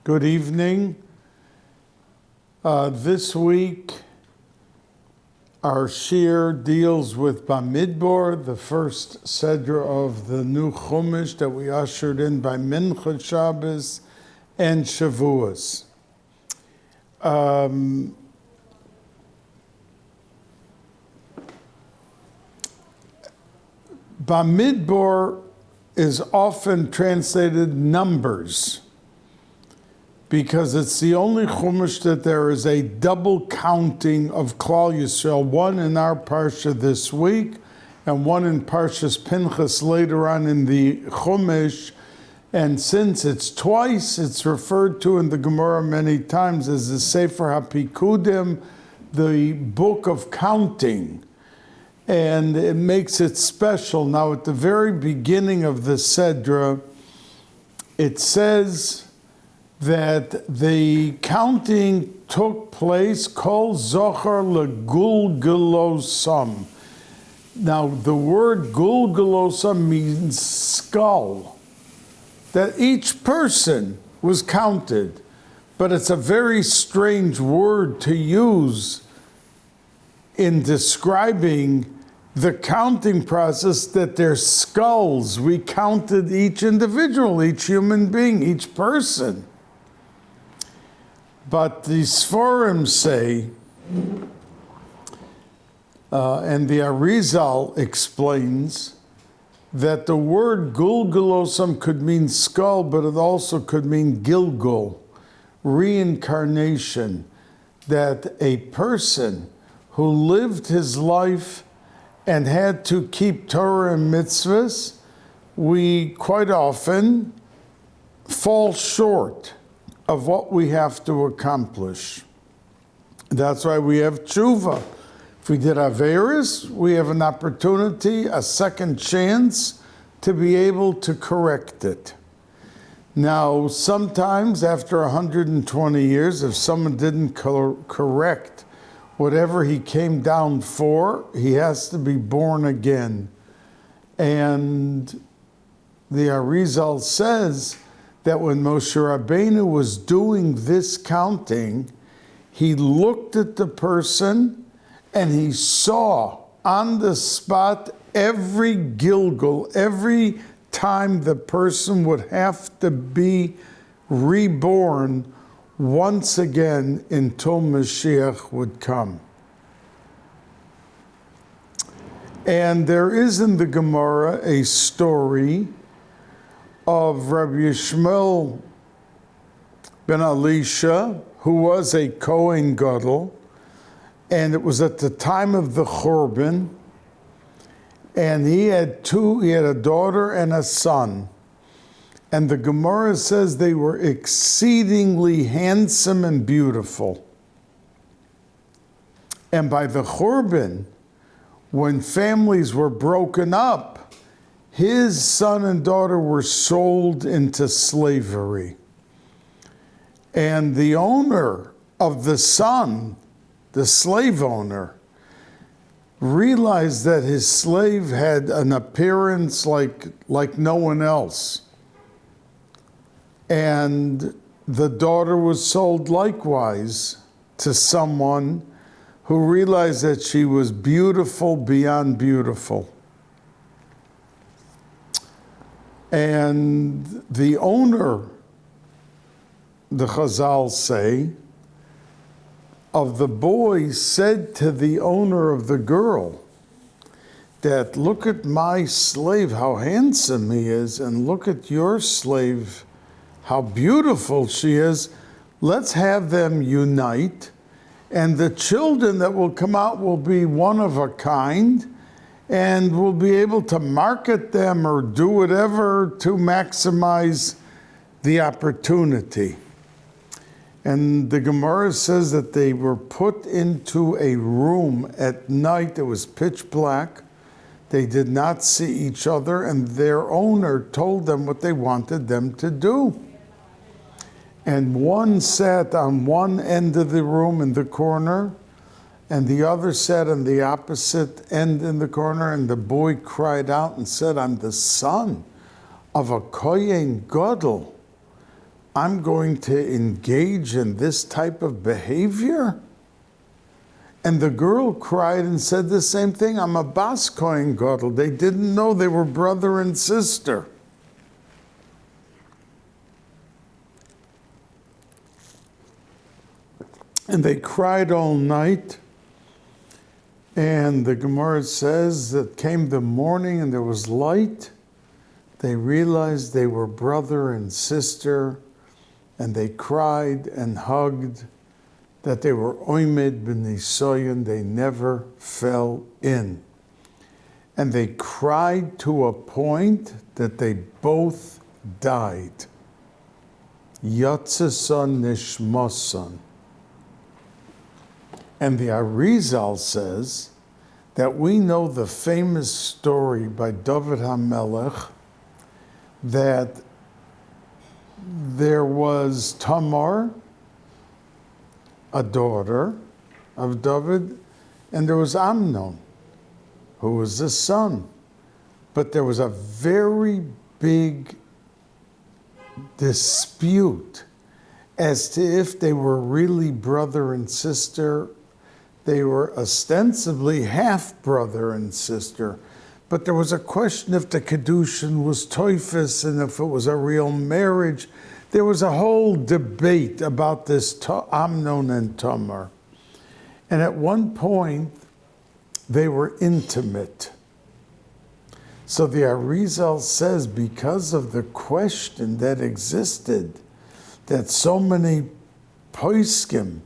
Good evening. This week, our shir deals with Bamidbar, the first Sedra of the new Chumash that we ushered in by Mincha Shabbos and Shavuos. Bamidbar is often translated numbers, because it's the only Chumash that there is a double counting of Klal Yisrael, one in our Parsha this week, and one in Parshas Pinchas later on in the Chumash. And since it's twice, it's referred to in the Gemara many times as the Sefer HaPikudim, the book of counting. And it makes it special. Now, at the very beginning of the Sedra, it says that the counting took place, kol zochar legulgelosam. Now, the word gulgelosam means skull, that each person was counted, but it's a very strange word to use in describing the counting process, that their skulls, we counted each individual, each human being, each person. But the Sforim say, and the Arizal explains, that the word gulgelosam could mean skull, but it also could mean gilgul, reincarnation, that a person who lived his life and had to keep Torah and mitzvahs, we quite often fall short of what we have to accomplish. That's why we have tshuva. If we did averis, we have an opportunity, a second chance to be able to correct it. Now, sometimes after 120 years, if someone didn't correct whatever he came down for, he has to be born again. And the Arizal says that when Moshe Rabbeinu was doing this counting, he looked at the person and he saw on the spot every gilgul, every time the person would have to be reborn once again until Mashiach would come. And there is in the Gemara a story of Rabbi Yishmael ben Elisha, who was a Kohen Gadol, and it was at the time of the Churban, and he had a daughter and a son. And the Gemara says they were exceedingly handsome and beautiful. And by the Churban, when families were broken up, his son and daughter were sold into slavery. And the owner of the son, the slave owner, realized that his slave had an appearance like no one else. And the daughter was sold likewise to someone who realized that she was beautiful beyond beautiful. And the owner, the Chazal say, of the boy said to the owner of the girl that, look at my slave, how handsome he is, and look at your slave, how beautiful she is. Let's have them unite, and the children that will come out will be one of a kind, and we'll be able to market them or do whatever to maximize the opportunity. And the Gemara says that they were put into a room at night. It was pitch black. They did not see each other, and their owner told them what they wanted them to do. And one sat on one end of the room in the corner, and the other sat on the opposite end in the corner, and the boy cried out and said, I'm the son of a Kohen Gadol. I'm going to engage in this type of behavior? And the girl cried and said the same thing. I'm a Bas Kohen Gadol. They didn't know they were brother and sister. And they cried all night. And the Gemara says that came the morning and there was light. They realized they were brother and sister. And they cried and hugged that they were oimed b'nisoyon. They never fell in. And they cried to a point that they both died. Yatzeson nishmason. And the Arizal says that we know the famous story by David HaMelech that there was Tamar, a daughter of David, and there was Amnon, who was the son. But there was a very big dispute as to if they were really brother and sister. They were ostensibly half brother and sister, but there was a question if the Kedushin was toifus and if it was a real marriage. There was a whole debate about this Amnon and Tamar. And at one point, they were intimate. So the Arizal says because of the question that existed, that so many poskim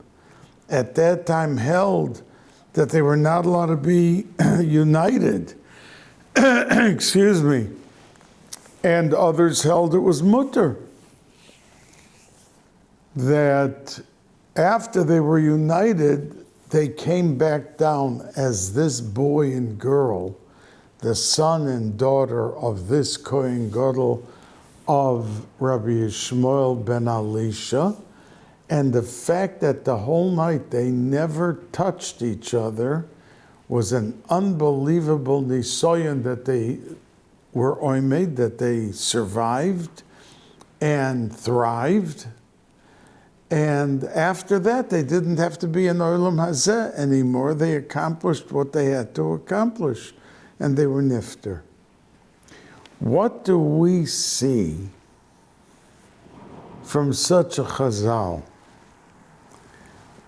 at that time held that they were not allowed to be united, excuse me, and others held it was mutter. That after they were united, they came back down as this boy and girl, the son and daughter of this Kohen Gadol of Rabbi Yishmael ben Elisha, and the fact that the whole night they never touched each other was an unbelievable nisoyon that they were oimed, that they survived and thrived. And after that, they didn't have to be in Olam Hazeh anymore. They accomplished what they had to accomplish, and they were nifter. What do we see from such a chazal?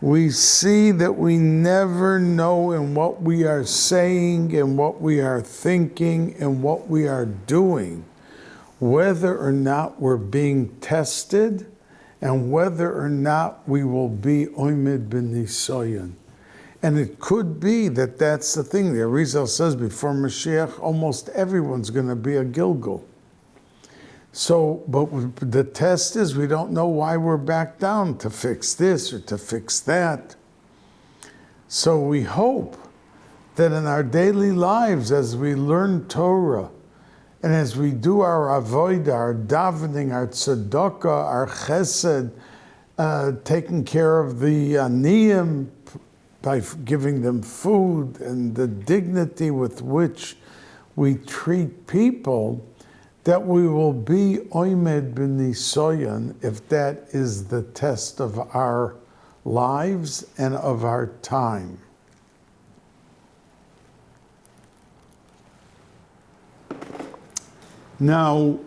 We see that we never know in what we are saying and what we are thinking and what we are doing, whether or not we're being tested and whether or not we will be oimed b'nisoyon. And it could be that that's the thing. The Arizal says before Mashiach, almost everyone's going to be a Gilgal. So, but the test is we don't know why we're back down to fix this or to fix that. So we hope that in our daily lives, as we learn Torah, and as we do our avodah, our davening, our tzedakah, our chesed, taking care of the aniyim by giving them food, and the dignity with which we treat people, that we will be oimed b'nisoyon if that is the test of our lives and of our time. Now,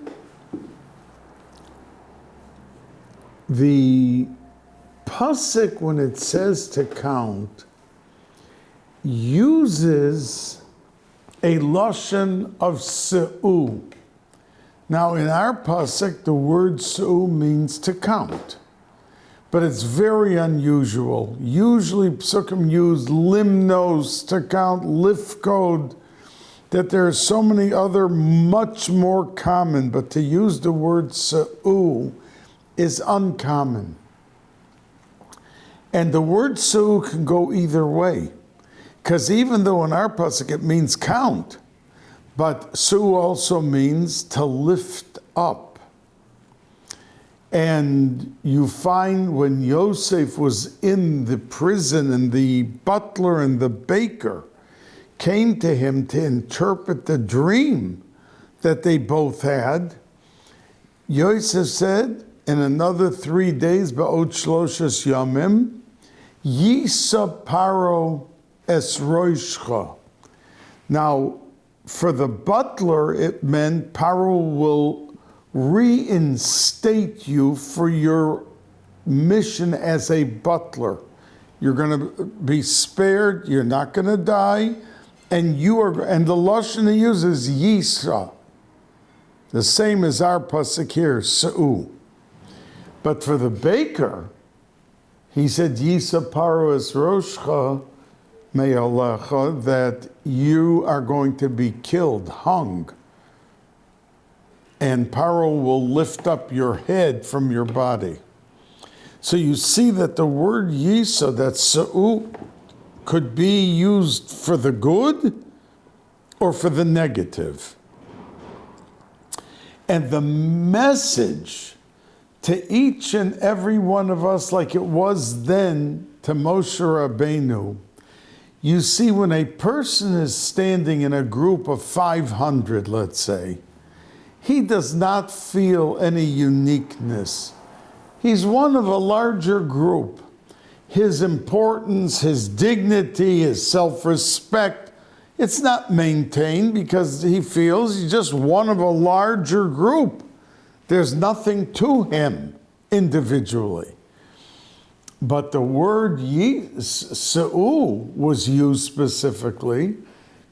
the pasuk, when it says to count, uses a lashon of se'u. Now, in our pasuk, the word se'u means to count, but it's very unusual. Usually, psukim use limnos to count, lifkod, that there are so many other much more common, but to use the word se'u is uncommon. And the word se'u can go either way, because even though in our pasuk it means count, but se'u also means to lift up. And you find when Yosef was in the prison and the butler and the baker came to him to interpret the dream that they both had, Yosef said, in another 3 days, ba'od shloshes yamim, yisa paro es roishcha. Now, for the butler, it meant Paro will reinstate you for your mission as a butler. You're going to be spared, you're not going to die, and the lashon he uses yisa, the same as our pasuk here, se'u. But for the baker, he said yisa paro es roshcha me'alecha, that you are going to be killed, hung, and Paro will lift up your head from your body. So you see that the word yisa, that se'u, could be used for the good or for the negative. And the message to each and every one of us, like it was then to Moshe Rabbeinu, you see, when a person is standing in a group of 500, let's say, he does not feel any uniqueness. He's one of a larger group. His importance, his dignity, his self-respect, it's not maintained because he feels he's just one of a larger group. There's nothing to him individually. But the word se'u was used specifically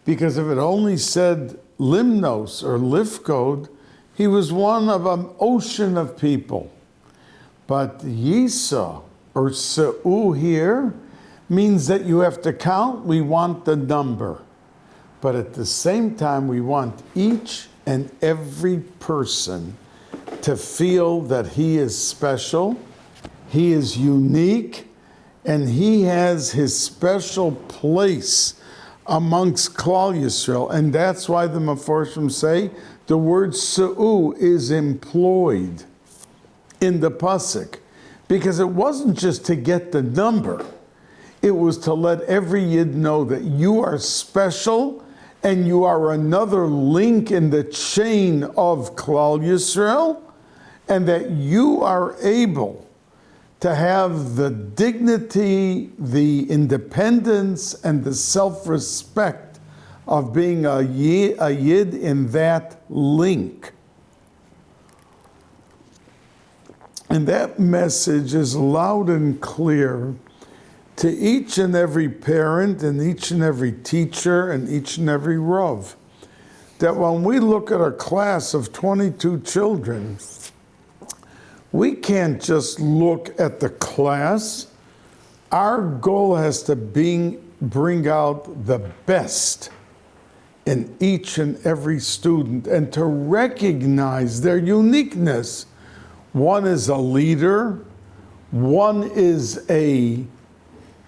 because if it only said limnos or lifkod, he was one of an ocean of people. But yisa or se'u here means that you have to count. We want the number. But at the same time, we want each and every person to feel that he is special, he is unique, and he has his special place amongst Klal Yisrael. And that's why the Meforshim say the word se'u is employed in the pasuk, because it wasn't just to get the number. It was to let every Yid know that you are special and you are another link in the chain of Klal Yisrael, and that you are able to have the dignity, the independence, and the self-respect of being a Yid in that link. And that message is loud and clear to each and every parent and each and every teacher and each and every Rav, that when we look at a class of 22 children, we can't just look at the class. Our goal has to bring out the best in each and every student and to recognize their uniqueness. One is a leader, one is a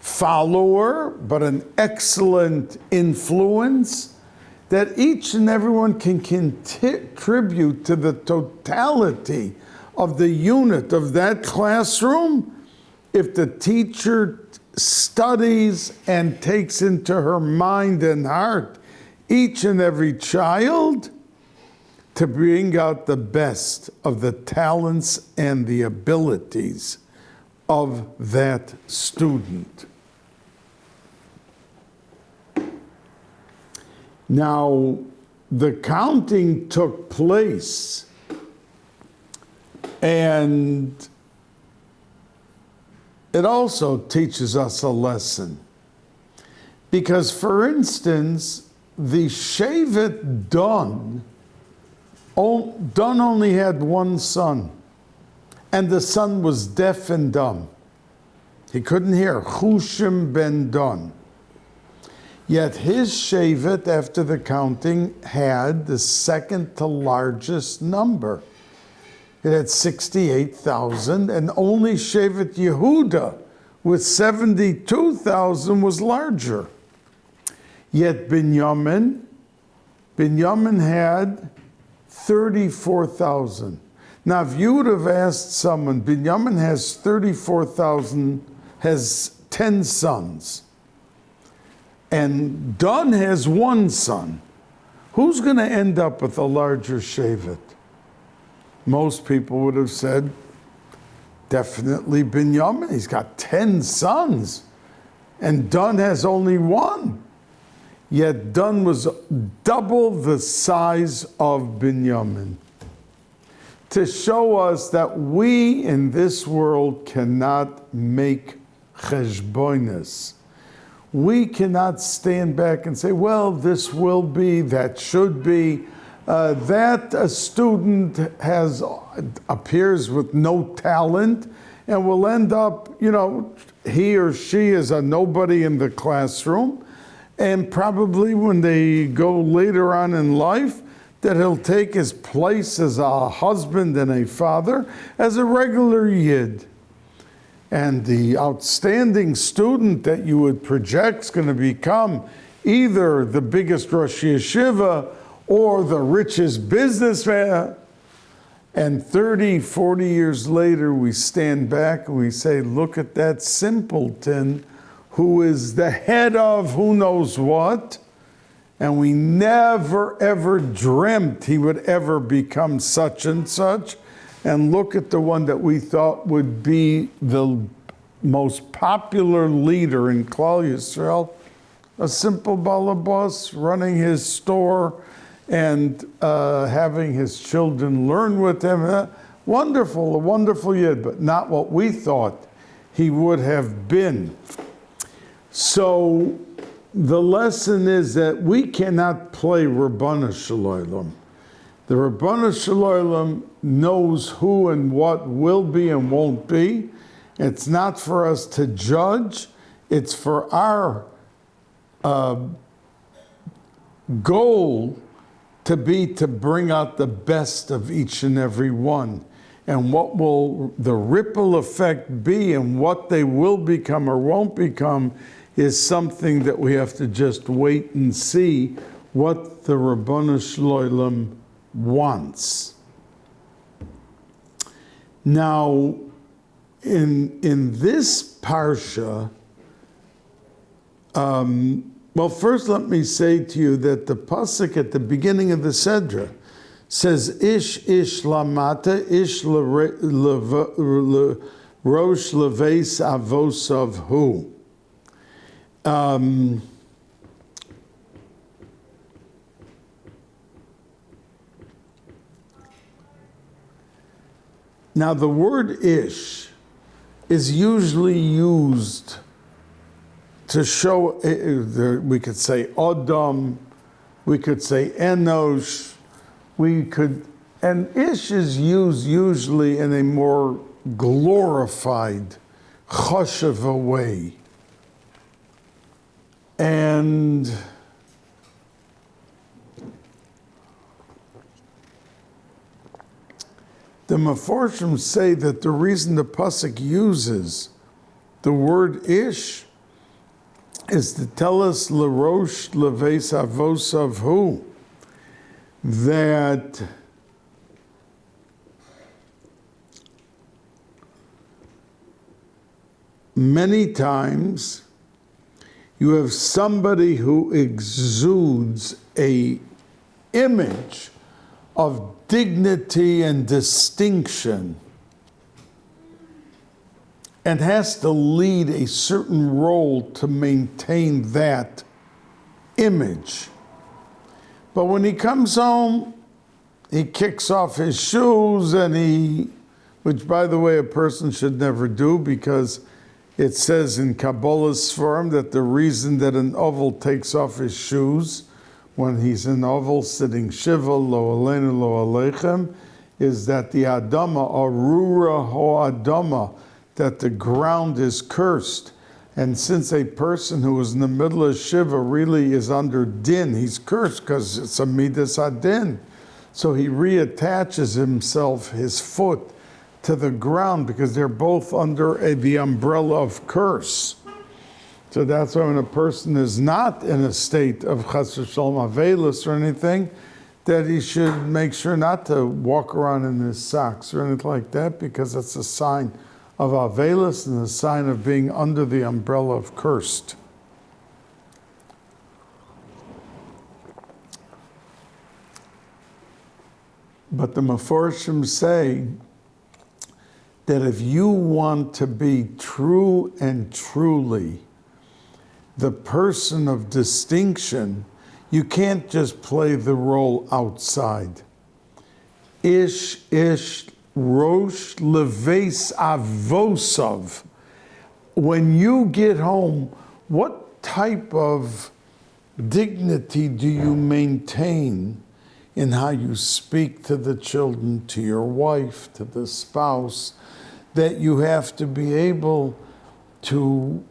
follower, but an excellent influence, that each and everyone can contribute to the totality of the unit of that classroom if the teacher studies and takes into her mind and heart each and every child to bring out the best of the talents and the abilities of that student. Now, the counting took place, and it also teaches us a lesson. Because, for instance, the Shevet Dan only had one son, and the son was deaf and dumb. He couldn't hear. Chushim ben Dan. Yet his Shevet, after the counting, had the second to largest number. It had 68,000, and only Shevet Yehuda with 72,000 was larger. Yet Binyamin had 34,000. Now, if you would have asked someone, Binyamin has 34,000, has 10 sons, and Dan has one son, who's going to end up with a larger Shevet? Most people would have said Definitely Binyamin. He's got 10 sons, and Dan has only one. Yet Dan was double the size of Binyamin, to show us that we in this world cannot make cheshbonos. We cannot stand back and say, well, this will be, that should be. That a student appears with no talent and will end up, he or she is a nobody in the classroom. And probably when they go later on in life, that he'll take his place as a husband and a father, as a regular Yid. And the outstanding student that you would project is going to become either the biggest Rosh Yeshiva or the richest businessman. And 30, 40 years later, we stand back and we say, look at that simpleton who is the head of who knows what. And we never, ever dreamt he would ever become such and such. And look at the one that we thought would be the most popular leader in Klal Yisrael, a simple balabas running his store and having his children learn with him. Wonderful, a wonderful Yid, but not what we thought he would have been. So the lesson is that we cannot play Rabbanu Shalom. The Rabbanu Shalom knows who and what will be and won't be. It's not for us to judge. It's for our goal to bring out the best of each and every one. And what will the ripple effect be and what they will become or won't become is something that we have to just wait and see what the Rabbanu Shalom wants. Now, in this parsha, well, first let me say to you that the pasuk at the beginning of the Sedra says, Ish lamata, ish rosh leveis avosav hu. Now the word ish is usually used to show, we could say Adam, we could say Enosh, and ish is used usually in a more glorified, choshev way. And the Meforshim say that the reason the pasuk uses the word ish is to tell us l'rosh leveis avosav hu, that many times you have somebody who exudes a image of dignity and distinction and has to lead a certain role to maintain that image. But when he comes home, he kicks off his shoes and which by the way a person should never do, because it says in Kabbalah's form that the reason that an oval takes off his shoes when he's in oval sitting Shiva, lo aleinu, lo aleichem, is that the Adama, Arura ho Adama, that the ground is cursed. And since a person who is in the middle of Shiva really is under din, he's cursed because it's a midas adin. So he reattaches himself, his foot, to the ground because they're both under the umbrella of curse. So that's why when a person is not in a state of chas v'shalom avelis or anything, that he should make sure not to walk around in his socks or anything like that, because that's a sign of avelis and a sign of being under the umbrella of cursed. But the Meforshim say that if you want to be true and truly the person of distinction, you can't just play the role outside. Ish rosh leves avosov. When you get home, what type of dignity do you maintain in how you speak to the children, to your wife, to the spouse, that you have to be able to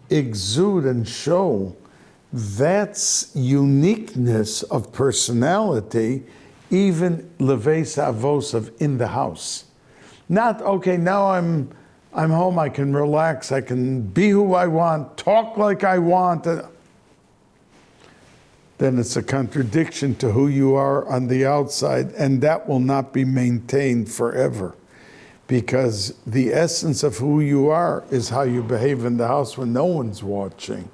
exude and show? That's uniqueness of personality, even leves avosov in the house. Not, okay, now I'm home, I can relax, I can be who I want, talk like I want. Then it's a contradiction to who you are on the outside, and that will not be maintained forever. Because the essence of who you are is how you behave in the house when no one's watching.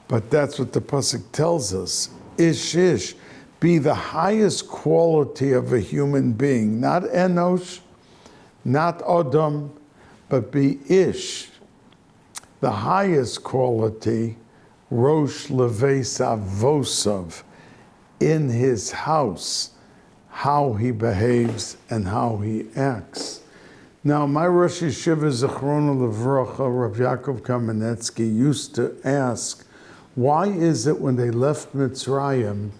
But that's what the pasuk tells us. Ish, be the highest quality of a human being, not enosh, not adam, but be ish, the highest quality, rosh leves avosov, in his house, how he behaves and how he acts. Now, my Rosh Yeshiva Zechrono Levracha, Rabbi Yaakov Kamenetsky, used to ask, why is it when they left Mitzrayim,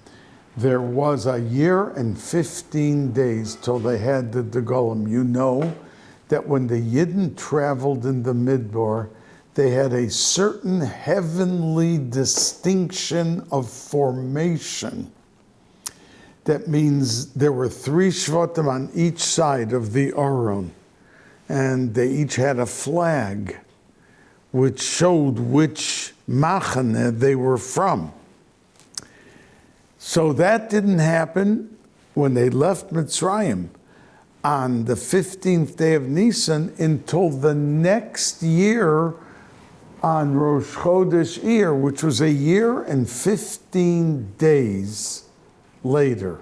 there was a year and 15 days till they had the Degolim? You know that when the Yidden traveled in the Bamidbar, they had a certain heavenly distinction of formation. That means there were 3 Shvatim on each side of the Aron, and they each had a flag which showed which Machane they were from. So that didn't happen when they left Mitzrayim on the 15th day of Nisan until the next year on Rosh Chodesh Iyar, which was a year and 15 days later.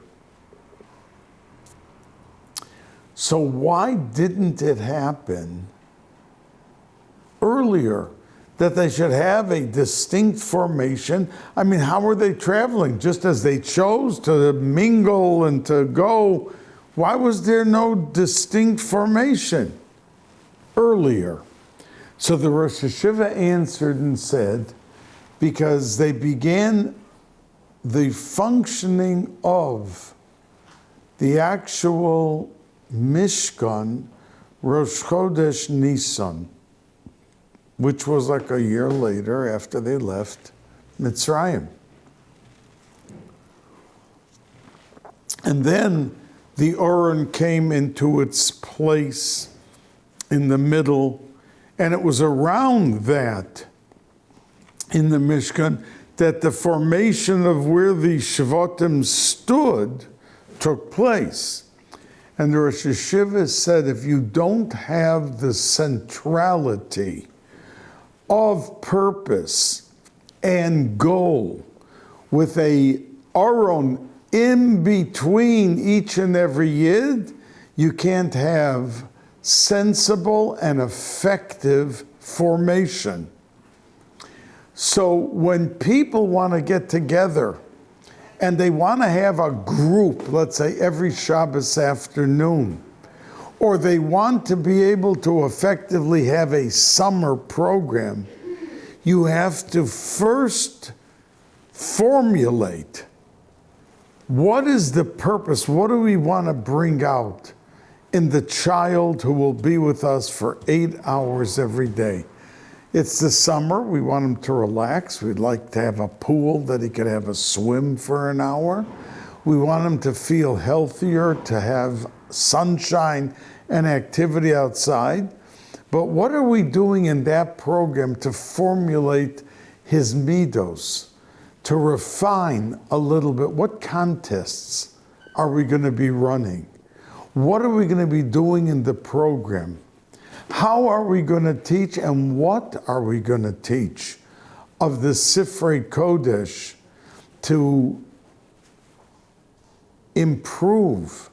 So why didn't it happen earlier, that they should have a distinct formation? I mean, how were they traveling? Just as they chose to mingle and to go, why was there no distinct formation earlier? So the Rosh Yeshiva answered and said, because they began the functioning of the actual Mishkan Rosh Chodesh Nisan, which was like a year later after they left Mitzrayim. And then the Aron came into its place in the middle, and it was around that, in the Mishkan, that the formation of where the Shvatim stood took place. And the Rosh Yeshiva said, if you don't have the centrality of purpose and goal with a Aron in between each and every Yid, you can't have sensible and effective formation. So when people want to get together and they want to have a group, let's say every Shabbos afternoon, or they want to be able to effectively have a summer program, you have to first formulate, what is the purpose? What do we want to bring out in the child who will be with us for 8 hours every day? It's the summer, we want him to relax. We'd like to have a pool that he could have a swim for an hour. We want him to feel healthier, to have sunshine and activity outside. But what are we doing in that program to formulate his midos, to refine a little bit? What contests are we going to be running? What are we going to be doing in the program? How are we going to teach, and what are we going to teach of the Sifrei Kodesh to improve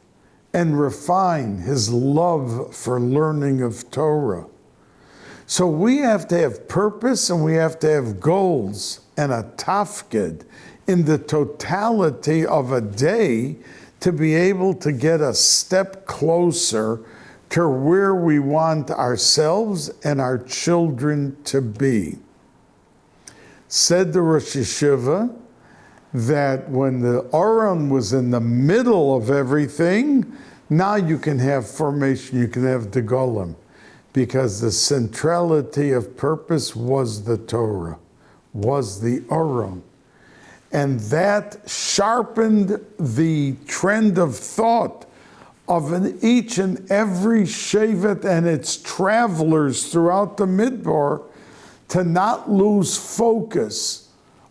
and refine his love for learning of Torah. So we have to have purpose and we have to have goals and a tafkid in the totality of a day to be able to get a step closer to where we want ourselves and our children to be. Said the Rosh Yeshiva that when the Aron was in the middle of everything, now you can have formation, you can have the golem, because the centrality of purpose was the Torah, was the Aron. And that sharpened the trend of thought of each and every shevet and its travelers throughout the Midbar to not lose focus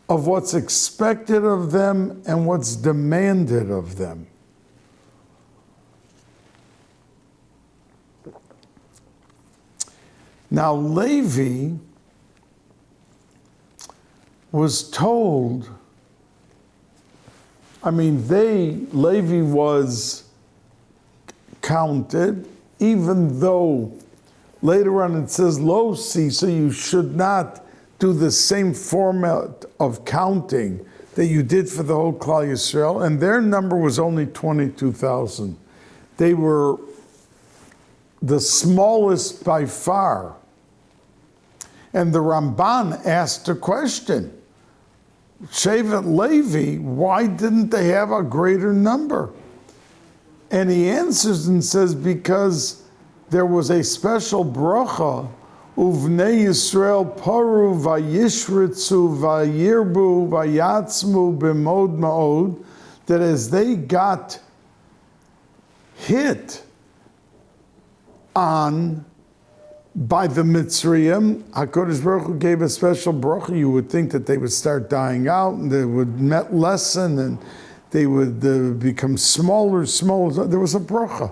of what's expected of them and what's demanded of them. Now, Levi was told, Levi was counted, even though later on it says lo si, so you should not do the same format of counting that you did for the whole Klal Yisrael, and their number was only 22,000. They were the smallest by far. And the Ramban asked a question, Shevet Levi, why didn't they have a greater number? And he answers and says, because there was a special bracha, Uvnei Yisrael paru vayishritzu vayirbu vayatzmu b'mod ma'od, that as they got hit on by the Mitzrayim, HaKadosh Baruch Hu gave a special bracha. You would think that they would start dying out and they would lessen and they would become smaller. There was a bracha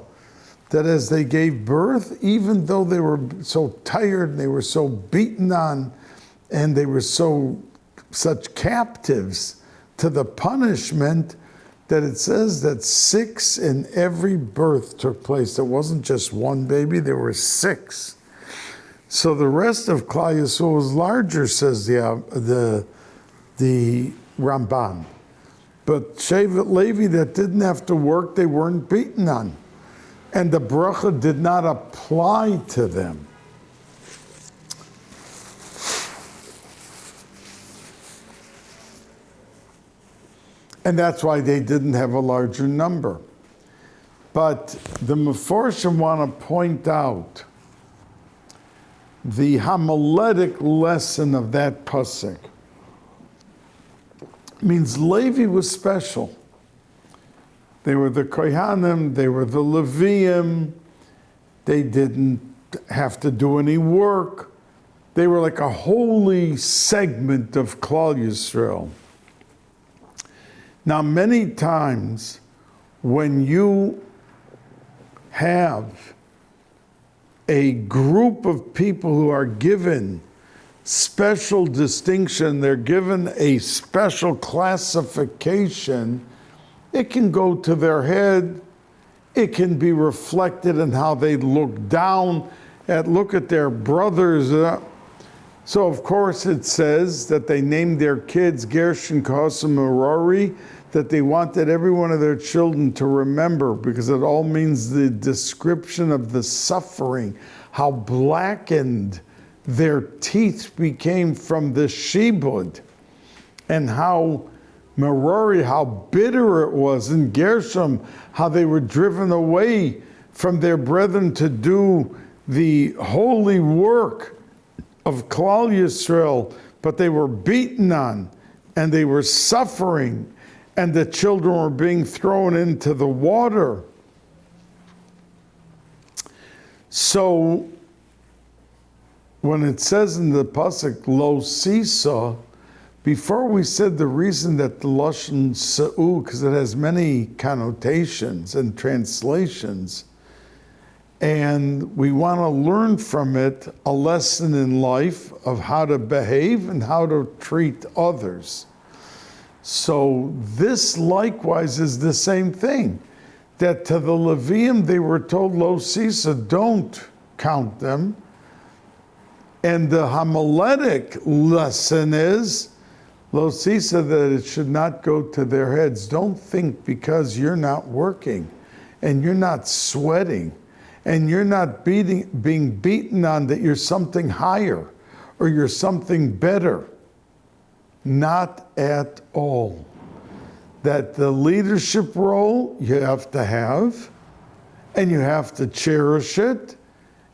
that as they gave birth, even though they were so tired and they were so beaten on and they were such captives to the punishment, that it says that 6 in every birth took place. There wasn't just one baby, there were 6. So the rest of Klal Yisrael was larger, says the Ramban. But Shevet Levi that didn't have to work, they weren't beaten on. And the bracha did not apply to them. And that's why they didn't have a larger number. But the Meforshim want to point out the homiletic lesson of that pasuk. Means Levi was special. They were the Kohanim, they were the Leviim, they didn't have to do any work. They were like a holy segment of Klal Yisrael. Now, many times when you have a group of people who are given special distinction, they're given a special classification, it can go to their head, it can be reflected in how they look down look at their brothers. So of course it says that they named their kids Gershon, Kohasim, Merari, that they wanted every one of their children to remember, because it all means the description of the suffering, how blackened their teeth became from the shibud, and how Merari, how bitter it was, and Gershom, how they were driven away from their brethren to do the holy work of Klal Yisrael, but they were beaten on, and they were suffering, and the children were being thrown into the water. So, when it says in the pasuk, Lo Sisa, before we said the reason that the Lashon Sa'u, because it has many connotations and translations, and we want to learn from it a lesson in life of how to behave and how to treat others. So this likewise is the same thing, that to the Levium they were told, Lo Sisa, don't count them. And the homiletic lesson is, Lo Sisa, that it should not go to their heads. Don't think because you're not working and you're not sweating and you're not being beaten on that you're something higher or you're something better. Not at all. That the leadership role you have to have, and you have to cherish it,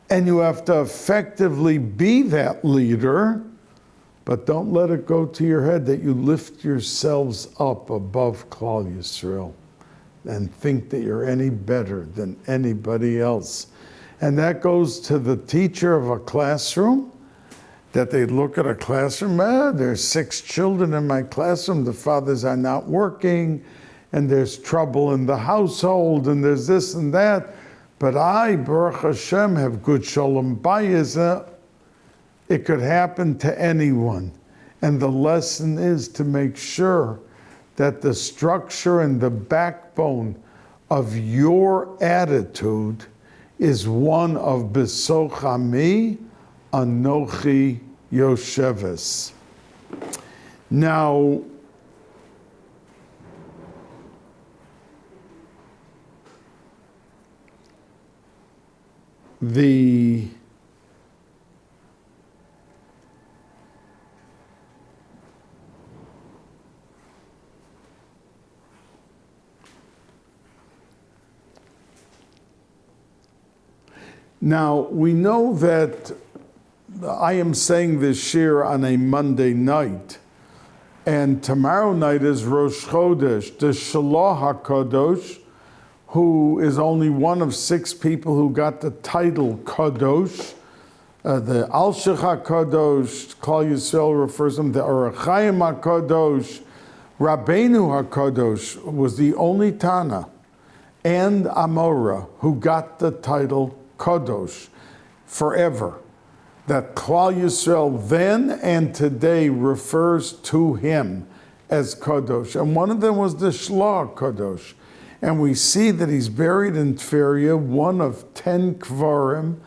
and you have to effectively be that leader, but don't let it go to your head that you lift yourselves up above Klal Yisrael and think that you're any better than anybody else. And that goes to the teacher of a classroom, that they look at a classroom, there's 6 children in my classroom, the fathers are not working, and there's trouble in the household, and there's this and that, but I, Baruch Hashem, have good shalom bayis. It could happen to anyone. And the lesson is to make sure that the structure and the backbone of your attitude is one of Besoch Ami, Anochi Yosheves. Now, Now, we know that I am saying this shir on a Monday night, and tomorrow night is Rosh Chodesh, the Shaloh HaKadosh, who is only one of 6 people who got the title Kadosh. The Al-Shech HaKadosh, Klal Yisrael refers to him, the Orach Chaim HaKadosh, Rabbeinu HaKadosh was the only Tana, and Amora, who got the title Kadosh forever. That Klal Yisrael then and today refers to him as Kadosh. And one of them was the Shloh Kadosh. And we see that he's buried in Tveria, one of 10 Kvarim,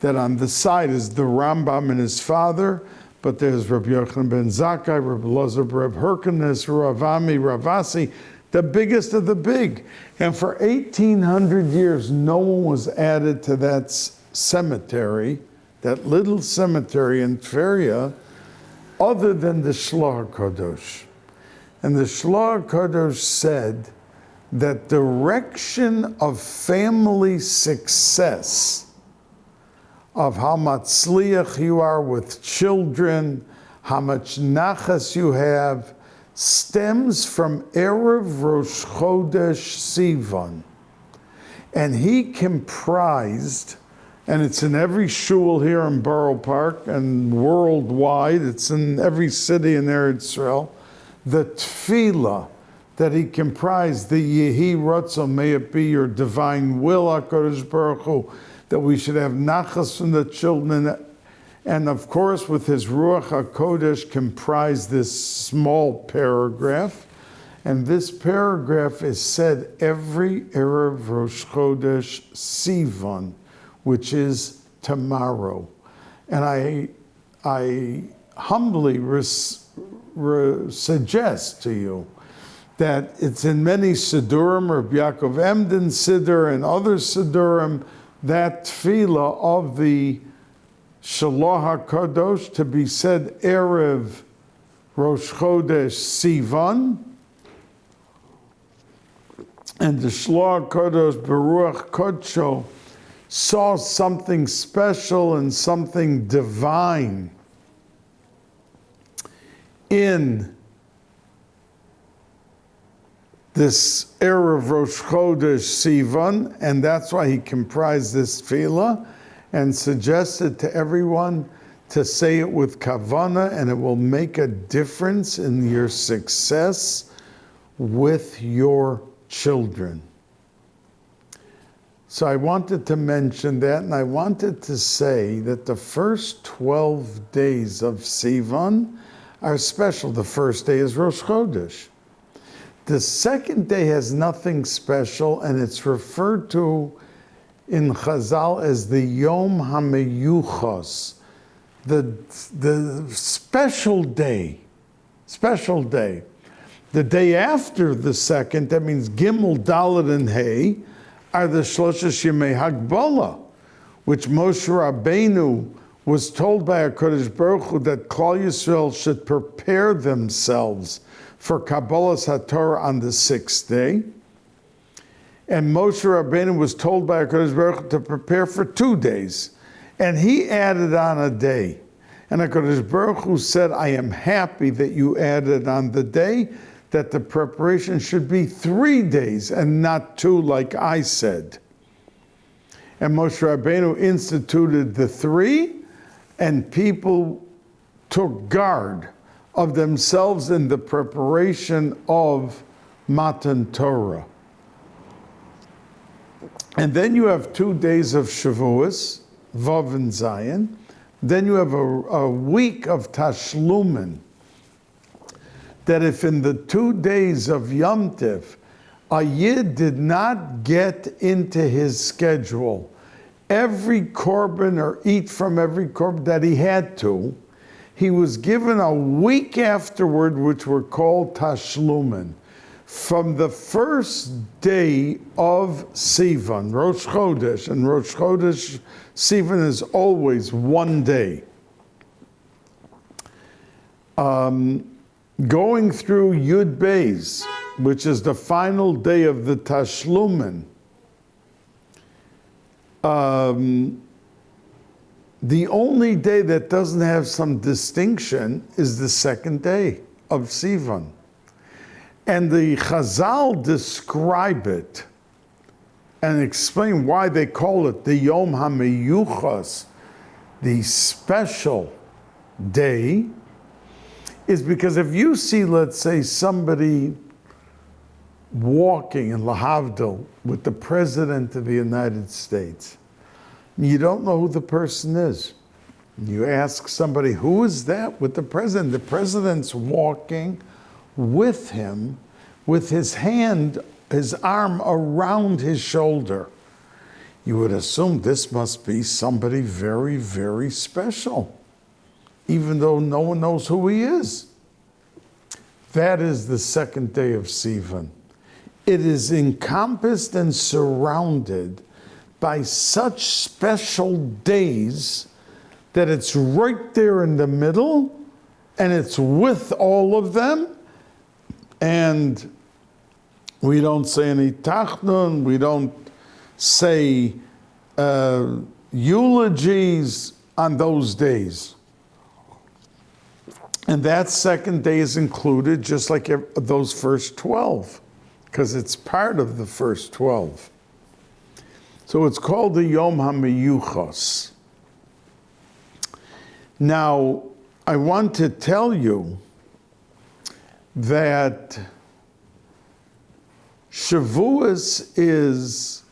that on the side is the Rambam and his father, but there's Rabbi Yochanan ben Zakkai, Rabbi Elazar, Rabbi Hyrcanus, Rav Ami, Rav Asi, the biggest of the big. And for 1,800 years, no one was added to that cemetery, that little cemetery in Tveria, other than the Shloh Kadosh. And the Shloh Kadosh said that direction of family success, of how matzliach you are with children, how much nachas you have, stems from Erev Rosh Chodesh Sivan. And he comprised, and it's in every shul here in Borough Park and worldwide, it's in every city in Eretz Israel, the tefillah that he comprised, the Yehi Ratzon, may it be your divine will, HaKadosh Baruch Hu, that we should have nachas from the children, and of course with his Ruach HaKodesh comprised this small paragraph, and this paragraph is said every Erev Rosh Chodesh Sivan, which is tomorrow. And I humbly suggest to you that it's in many Siddurim, Rabbi Yaakov Emden Siddur and other Siddurim, that tefillah of the Shaloh HaKadosh to be said Erev Rosh Chodesh Sivan, and the Shaloh HaKadosh Baruch Kodsho saw something special and something divine in this Erev Rosh Chodesh Sivan, and that's why he comprised this tefillah and suggested to everyone to say it with kavana, and it will make a difference in your success with your children. So I wanted to mention that, and I wanted to say that the first 12 days of Sivan are special. The first day is Rosh Chodesh. The second day has nothing special, and it's referred to in Chazal as the Yom HaMeyuchos, the special day. Special day. The day after the second, that means Gimel, Dalet, and Hey, are the Shloshes Yemei Hagbala, which Moshe Rabbeinu was told by HaKadosh Baruch Hu that Klal Yisrael should prepare themselves for Kabbalas HaTorah on the sixth day. And Moshe Rabbeinu was told by HaKadosh Baruch Hu to prepare for 2 days. And he added on a day. And HaKadosh Baruch Hu said, I am happy that you added on the day, that the preparation should be 3 days and not 2 like I said. And Moshe Rabbeinu instituted the 3, and people took guard of themselves in the preparation of Matan Torah. And then you have 2 days of Shavuos, Vav and Zayin. Then you have a week of Tashlumin. That if in the 2 days of Yom Tiv, a Yid did not get into his schedule every korban or eat from every korban that he had to, he was given a week afterward, which were called Tashlumin. From the first day of Sivan, Rosh Chodesh, and Rosh Chodesh, Sivan is always 1 day. Going through Yud Beis, which is the final day of the Tashlumin, the only day that doesn't have some distinction is the second day of Sivan. And the Chazal describe it and explain why they call it the Yom HaMeyuchos, the special day, is because if you see, let's say, somebody walking in Lahavdil with the President of the United States, you don't know who the person is. You ask somebody, who is that with the President? The President's walking with him, with his hand, his arm around his shoulder. You would assume this must be somebody very, very special, even though no one knows who he is. That is the second day of Sivan. It is encompassed and surrounded by such special days that it's right there in the middle, and it's with all of them. And we don't say any tachnun, we don't say eulogies on those days. And that second day is included just like those first 12, because it's part of the first 12. So it's called the Yom HaMeyuchos. Now, I want to tell you that Shavuos is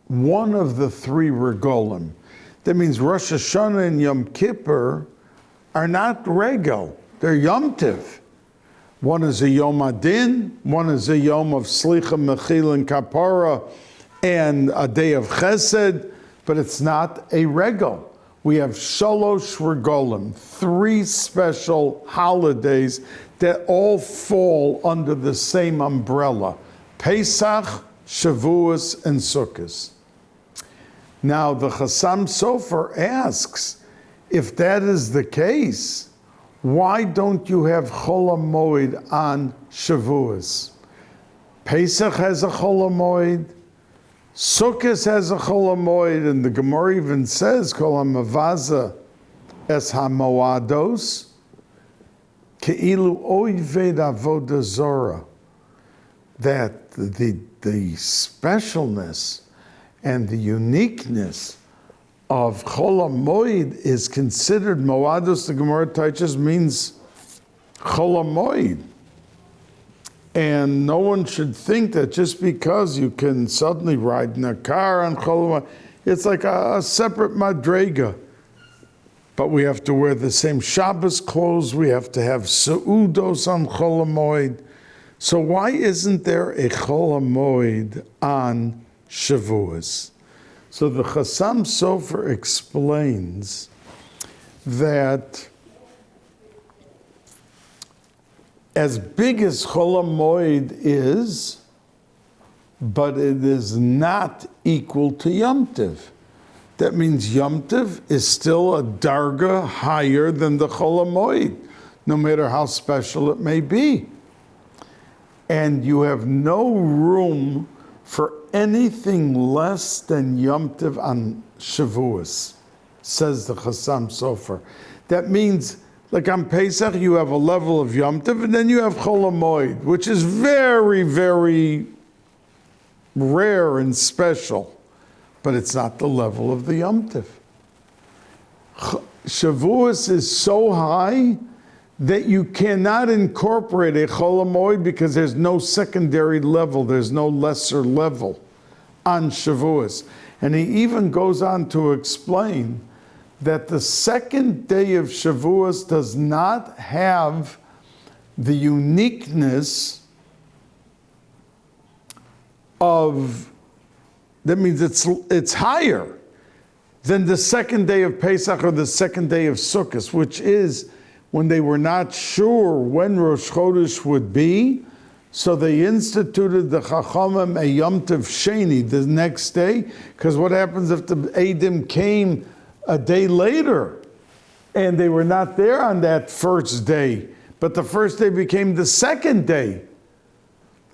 one of the 3 regolim. That means Rosh Hashanah and Yom Kippur are not regel, they're Yom Tiv. One is a Yom Adin, one is a Yom of Slicha, Mechil, and Kapara, and a day of Chesed, but it's not a regel. We have Shalosh Regolim, 3 special holidays that all fall under the same umbrella: Pesach, Shavuos, and Sukkot. Now the Chassam Sofer asks, if that is the case, why don't you have Chol HaMoed on Shavuos? Pesach has a Chol HaMoed, Sukkot has a Chol HaMoed, and the Gemara even says, Kol HaMavaza es HaMoados, Ke'ilu Oived Avodah Zorah, that the specialness and the uniqueness of Chol HaMoed is considered Moados. The Gemara teaches means Chol HaMoed. And no one should think that just because you can suddenly ride in a car on Chol HaMoed, it's like a separate madrega. but we have to wear the same Shabbos clothes. We have to have Seudos on Chol HaMoed. So why isn't there a Chol HaMoed on Shavuos? So the Chassam Sofer explains that as big as Chol HaMoed is, but it is not equal to Yom Tov. That means Yom Tov is still a darga higher than the Chol HaMoed, no matter how special it may be. And you have no room for anything less than Yom Tov on Shavuos, says the Chassam Sofer. That means, like on Pesach, you have a level of Yom Tov, and then you have Chol HaMoed, which is very, very rare and special, but it's not the level of the Yom Tov. Shavuos is so high that you cannot incorporate a Chol HaMoed because there's no secondary level, there's no lesser level on Shavuos. And he even goes on to explain that the second day of Shavuos does not have the uniqueness of, that means it's higher than the second day of Pesach or the second day of Sukkot, which is when they were not sure when Rosh Chodesh would be, so they instituted the Chachamim a Yom Tov Sheni the next day, because what happens if the Eidim came a day later and they were not there on that first day, but the first day became the second day?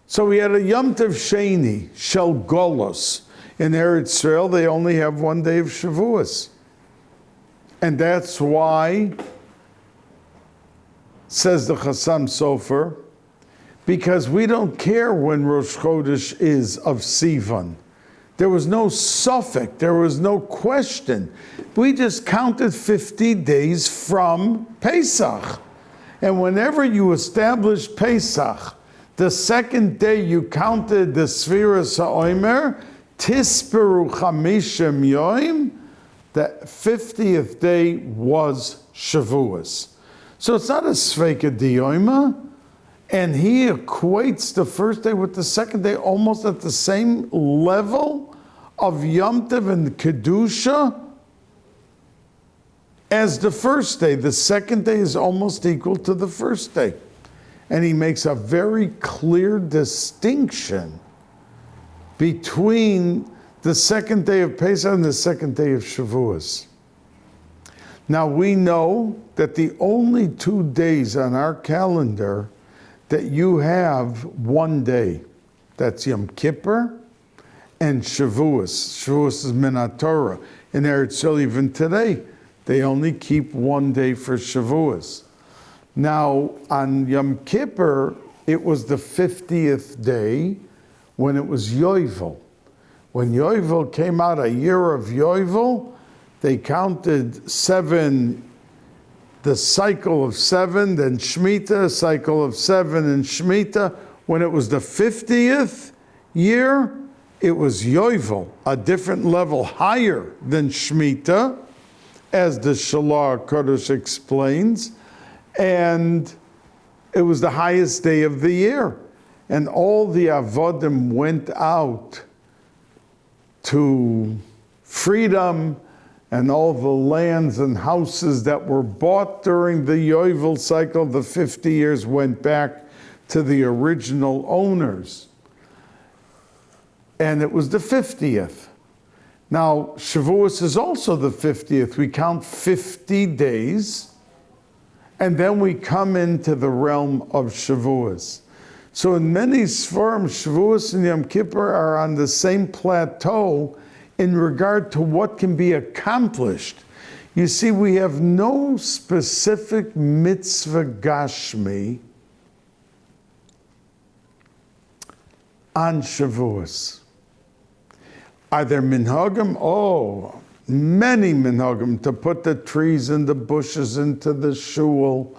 So we had a Yom Tov Sheni, Shel Golos. In Eretz Israel, they only have one day of Shavuos. And that's why, says the Chassam Sofer, because we don't care when Rosh Chodesh is of Sivan. There was no suffix, there was no question. We just counted 50 days from Pesach. And whenever you established Pesach, the second day you counted the Sfiras HaOmer, Tisperu Chamishim Yoim, the 50th day was Shavuos. So it's not a Sveika Diyoima, and he equates the first day with the second day almost at the same level of Yom Tov and Kedusha as the first day. The second day is almost equal to the first day. And he makes a very clear distinction between the second day of Pesach and the second day of Shavuos. Now we know that the only 2 days on our calendar that you have one day, that's Yom Kippur and Shavuos. Shavuos is Minat Torah. In Eretz Yisrael, even today, they only keep one day for Shavuos. Now, on Yom Kippur, it was the 50th day when it was Yovel. When Yovel came out, a year of Yovel, they counted 7, the cycle of 7, then Shemitah, cycle of 7 and Shemitah. When it was the 50th year, it was Yovel, a different level higher than Shemitah, as the Shalah Kodesh explains. And it was the highest day of the year. And all the Avodim went out to freedom, and all the lands and houses that were bought during the Yovel cycle, the 50 years, went back to the original owners. And it was the 50th. Now, Shavuos is also the 50th. We count 50 days, and then we come into the realm of Shavuos. So in many Sfarim, Shavuos and Yom Kippur are on the same plateau in regard to what can be accomplished. You see, we have no specific mitzvah gashmi on Shavuos. Are there minhagim? Oh, many minhagim, to put the trees and the bushes into the shul,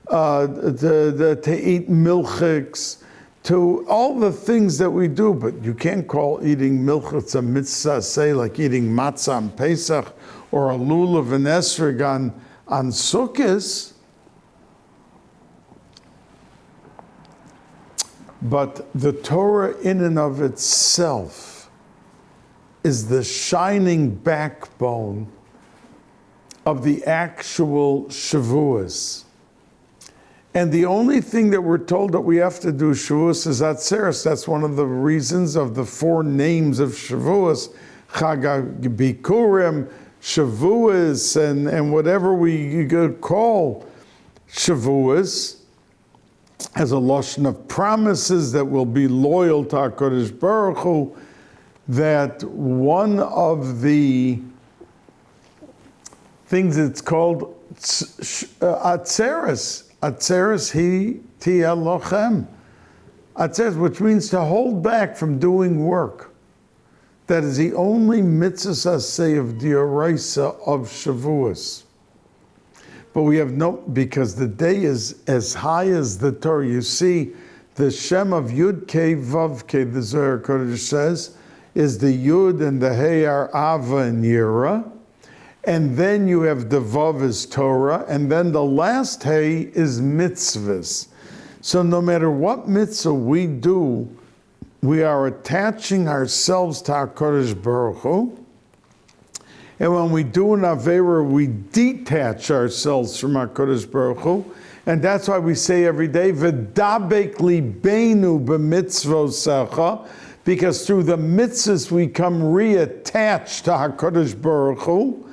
to eat milchiks, to all the things that we do, but you can't call eating milchiks a mitzvah, say like eating matzah on Pesach, or a lulav and esrog on Sukkot. But the Torah in and of itself is the shining backbone of the actual Shavuos. And the only thing that we're told that we have to do Shavuos is Atzeres. That's one of the reasons of the 4 names of Shavuos, Chag Bikurim, Shavuos, and whatever we call Shavuos, as a lashon of promises that will be loyal to HaKadosh Baruch Hu, that one of the things it's called Atzeres. Atzeres hi tiyeh lochem. Atzeres, which means to hold back from doing work. That is the only mitzvah say of Dioraisa of Shavuos. But we have because the day is as high as the Torah. You see, the Shem of Yud Kei Vav Kei, the Zohar Kodesh says, is the Yud and the Hey are Ava and Yira. And then you have the Vav is Torah, and then the last Hey is mitzvahs. So no matter what mitzvah we do, we are attaching ourselves to HaKadosh Baruch Hu. And when we do an Aveira, we detach ourselves from HaKadosh Baruch Hu. And that's why we say every day, V'dabek libeinu b'mitzvosecha, because through the mitzvahs we come reattached to HaKadosh Baruch Hu.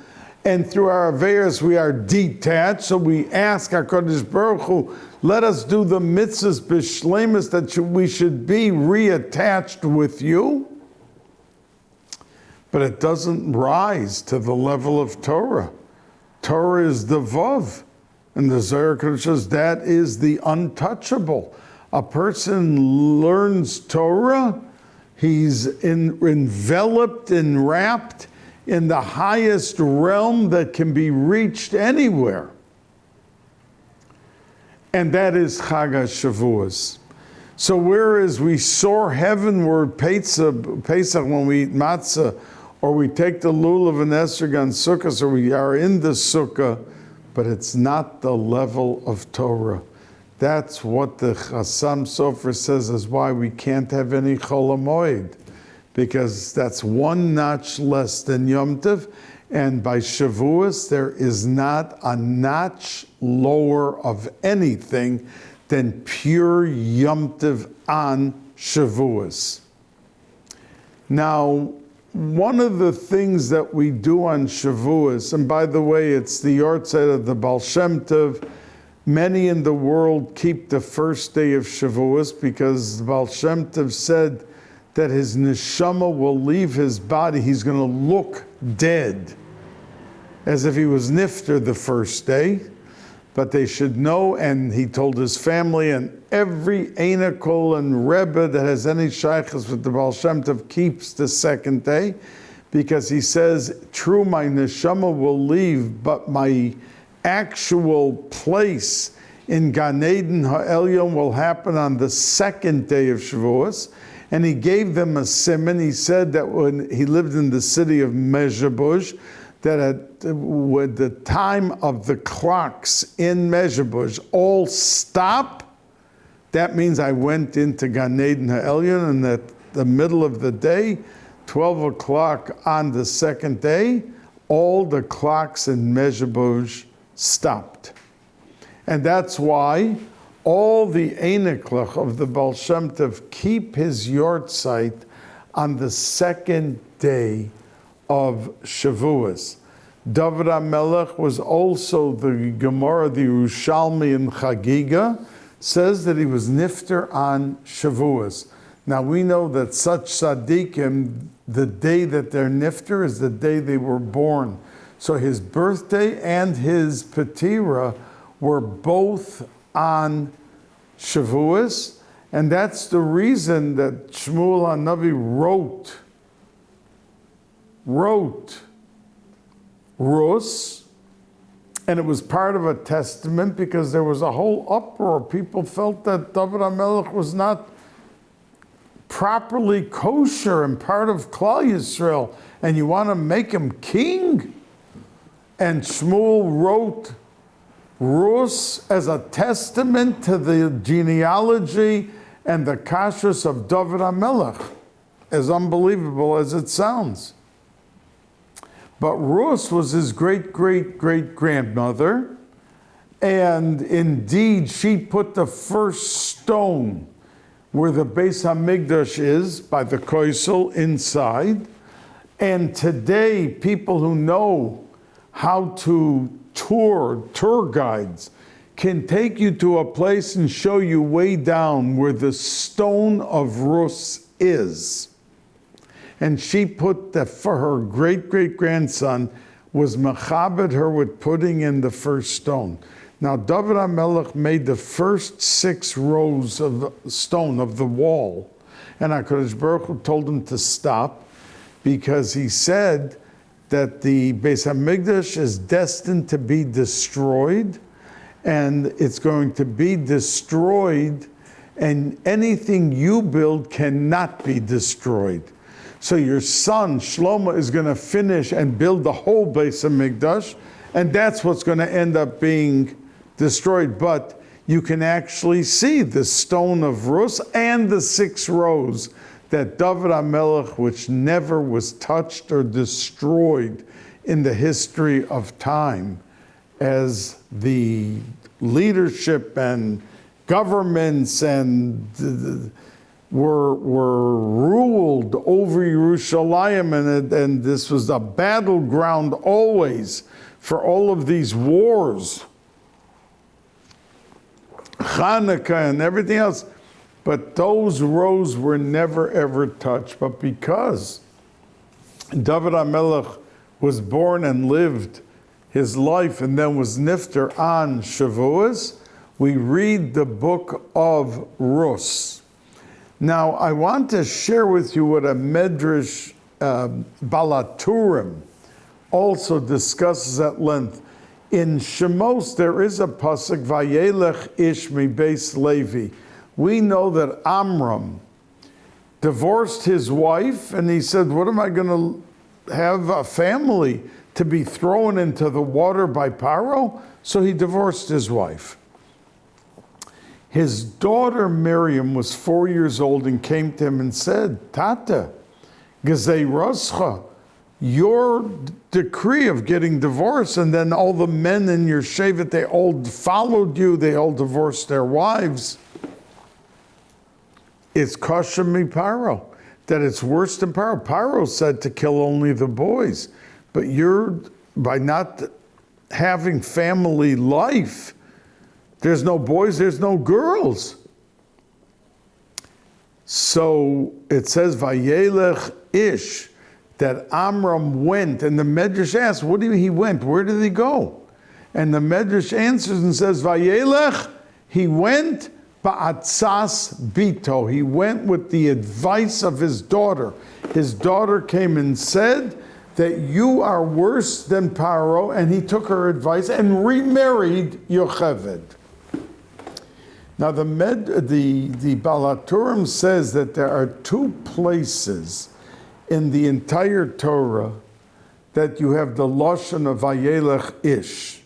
And through our Aveiras we are detached. So we ask HaKadosh Baruch Hu, let us do the mitzvahs b'shleimus, that we should be reattached with you. But it doesn't rise to the level of Torah. Torah is the Vav. And the Zohar Kodesh says that is the untouchable. A person learns Torah, he's enveloped, enwrapped in the highest realm that can be reached anywhere. And that is Chag HaShavuos. So whereas we soar heavenward Pesach when we eat matzah, or we take the lulav and esrog on Sukkot, or we are in the Sukkah, but it's not the level of Torah. That's what the Chassam Sofer says is why we can't have any Chol HaMoed, because that's one notch less than Yom Tov, and by Shavuos there is not a notch lower of anything than pure Yom Tov on Shavuos. Now, one of the things that we do on Shavuos, and by the way, it's the yortzeit of the Baal Shem Tov. Many in the world keep the first day of Shavuos because the Baal Shem Tov said that his neshama will leave his body. He's going to look dead, as if he was nifter the first day. But they should know, and he told his family, and every Einakol and Rebbe that has any shaykhs with the Baal Shem Tov keeps the second day, because he says, true, my neshama will leave, but my actual place in Gan Eden Ha'elyon will happen on the second day of Shavuos. And he gave them a simon. He said that when he lived in the city of Mezhebush, that with the time of the clocks in Mezhebush all stop, that means I went into Gan Eden Ha'elyon, and at the middle of the day, 12 o'clock on the second day, all the clocks in Mezhebush stopped. And that's why all the Einiklach of the Baal Shem Tov keep his yortzeit on the second day of Shavuos. David HaMelech was also, the Gemara, the Yerushalmi in Chagiga, says that he was nifter on Shavuos. Now we know that such tzaddikim, the day that they're nifter is the day they were born. So his birthday and his patira were both on Shavuos, and that's the reason that Shmuel HaNavi wrote Rus, and it was part of a testament because there was a whole uproar. People felt that David HaMelech was not properly kosher and part of Klal Yisrael, and you want to make him king? And Shmuel wrote Rus as a testament to the genealogy and the kashrus of David HaMelech, as unbelievable as it sounds. But Rus was his great-great-great-grandmother, and indeed she put the first stone where the Bais HaMikdash is, by the Koisel inside. And today, people who know how to tour guides can take you to a place and show you way down where the stone of Rus is. And she put for her great-great-grandson, was mechabed her with putting in the first stone. Now, David HaMelech made the first 6 rows of stone of the wall. And HaKadosh Baruch Hu told him to stop because he said that the Bais HaMikdash is destined to be destroyed, and it's going to be destroyed, and anything you build cannot be destroyed. So your son, Shlomo, is going to finish and build the whole Bais HaMikdash, and that's what's going to end up being destroyed. But you can actually see the stone of Rus and the 6 rows that David HaMelech, which never was touched or destroyed in the history of time, as the leadership and governments and were ruled over Yerushalayim, and this was a battleground always for all of these wars, Hanukkah and everything else. But those rows were never ever touched. But because David HaMelech was born and lived his life and then was nifter on Shavuos, we read the book of Rus. Now, I want to share with you what a Medrash Balaturim also discusses at length. In Shemos, there is a pasuk, Vayelech ish mi Beis Levi. We know that Amram divorced his wife, and he said, what am I going to have a family to be thrown into the water by Paro? So he divorced his wife. His daughter Miriam was 4 years old and came to him and said, Tata, Gezei Roscha, your decree of getting divorced, and then all the men in your shevet, they all followed you, they all divorced their wives. It's kosher mi Paro, that it's worse than Paro. Paro said to kill only the boys, but you're, by not having family life, there's no boys, there's no girls. So it says, Vayelech ish, that Amram went, and the Medrash asked, what do you mean he went? Where did he go? And the Medrash answers and says, Vayelech, he went ba'atzas bito. He went with the advice of his daughter. His daughter came and said that you are worse than Paro, and he took her advice and remarried Yocheved. Now the Balaturim says that there are 2 places in the entire Torah that you have the lashon of Vayelech ish.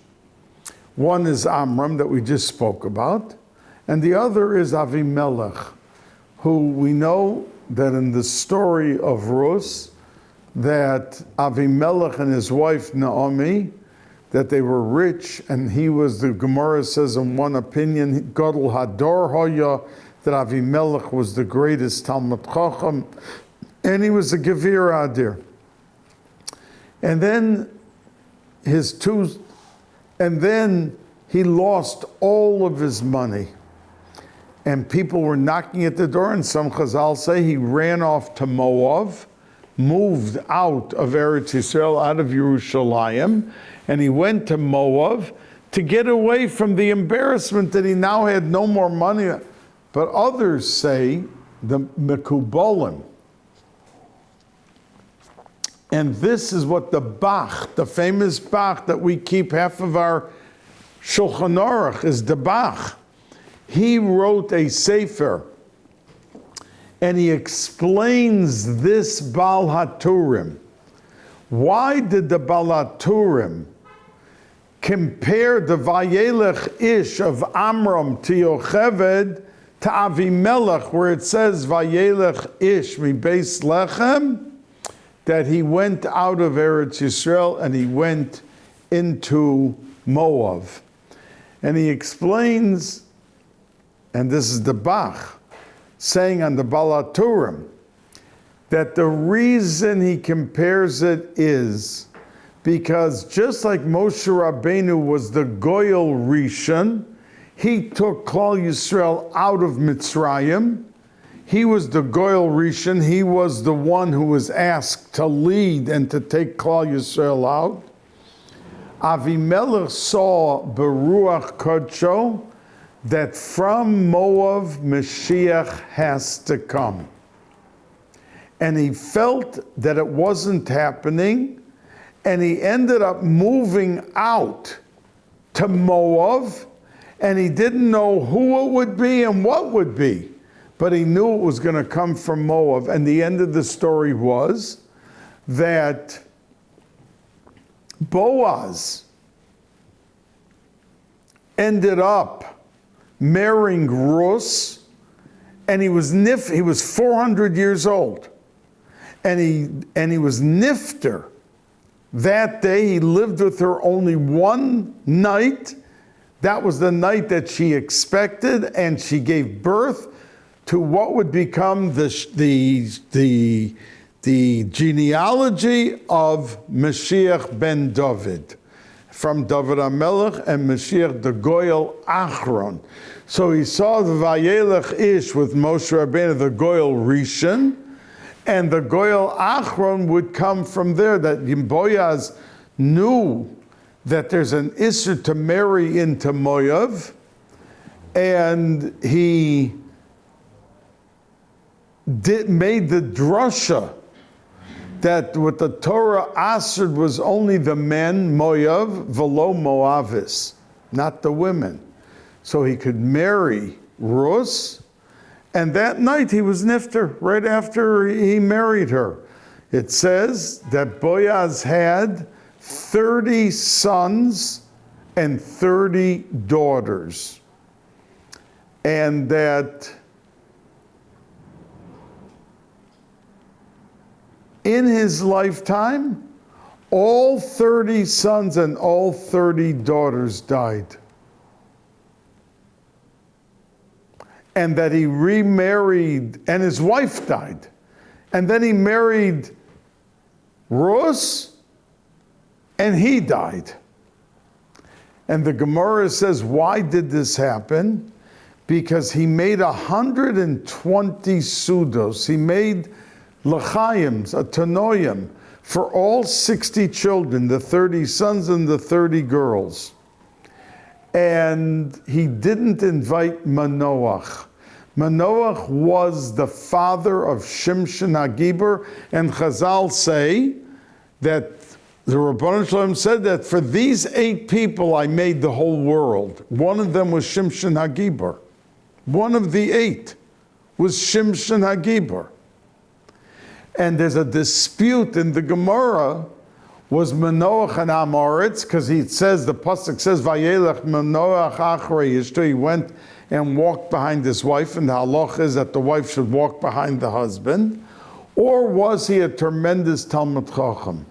One is Amram that we just spoke about, and the other is Avimelech, who we know that in the story of Rus, that Avimelech and his wife Naomi, that they were rich, and he was, the Gemara says in one opinion, Gadol Hador Hoya, that Avimelech was the greatest Talmud Chacham, and he was a Gevir Adir. And then he lost all of his money. And people were knocking at the door, and some Chazal say he ran off to Moab, moved out of Eretz Yisrael, out of Yerushalayim, and he went to Moab to get away from the embarrassment that he now had no more money. But others say, the Mekubalim, and this is what the Bach, the famous Bach that we keep half of our Shulchan Aruch is the Bach. He wrote a sefer, and he explains this Baal HaTurim. Why did the Baal HaTurim compared the Vayelech Ish of Amram to Yocheved to Avimelech, where it says Vayelech Ish mi Bais Lechem, that he went out of Eretz Yisrael and he went into Moab. And he explains, and this is the Bach saying on the Balaturim, that the reason he compares it is because just like Moshe Rabbeinu was the Goyal Rishon, he took Klal Yisrael out of Mitzrayim. He was the Goyal Rishon. He was the one who was asked to lead and to take Klal Yisrael out. Avimelech saw Beruach Kodsho that from Moab Mashiach has to come. And he felt that it wasn't happening, and he ended up moving out to Moab, and he didn't know who it would be and what would be, but he knew it was going to come from Moab. And the end of the story was that Boaz ended up marrying Rus, and he was 400 years old, and he was nifter. That day he lived with her only one night. That was the night that she expected, and she gave birth to what would become the genealogy of Mashiach ben David, from David HaMelech and Mashiach the Goyal Achron. So he saw the Vayelech Ish with Moshe Rabbeinu, the Goyal Rishon, and the Goyal Achron would come from there. That Boaz knew that there's an issue to marry into Moab, and he made the drasha that what the Torah answered was only the men, Moab, velo Moavis, not the women. So he could marry Rus, and that night he was nifter, right after he married her. It says that Boaz had 30 sons and 30 daughters, and that in his lifetime, all 30 sons and all 30 daughters died. And that he remarried, and his wife died. And then he married Rus, and he died. And the Gemara says, why did this happen? Because he made 120 sudos. He made l'chaims, a tanoim, for all 60 children, the 30 sons and the 30 girls. And he didn't invite Manoach. Manoach was the father of Shimshon HaGibor, and Chazal say that the Rabbanan Shalom said that for these 8 people I made the whole world. One of them was Shimshon HaGibor. One of the 8 was Shimshon HaGibor. And there's a dispute in the Gemara, was Manoach and Amoritz, because he says, the pasuk says, Vayelech Manoach achrei ishto, he went and walked behind his wife, and the halach is that the wife should walk behind the husband, or was he a tremendous Talmud Chacham?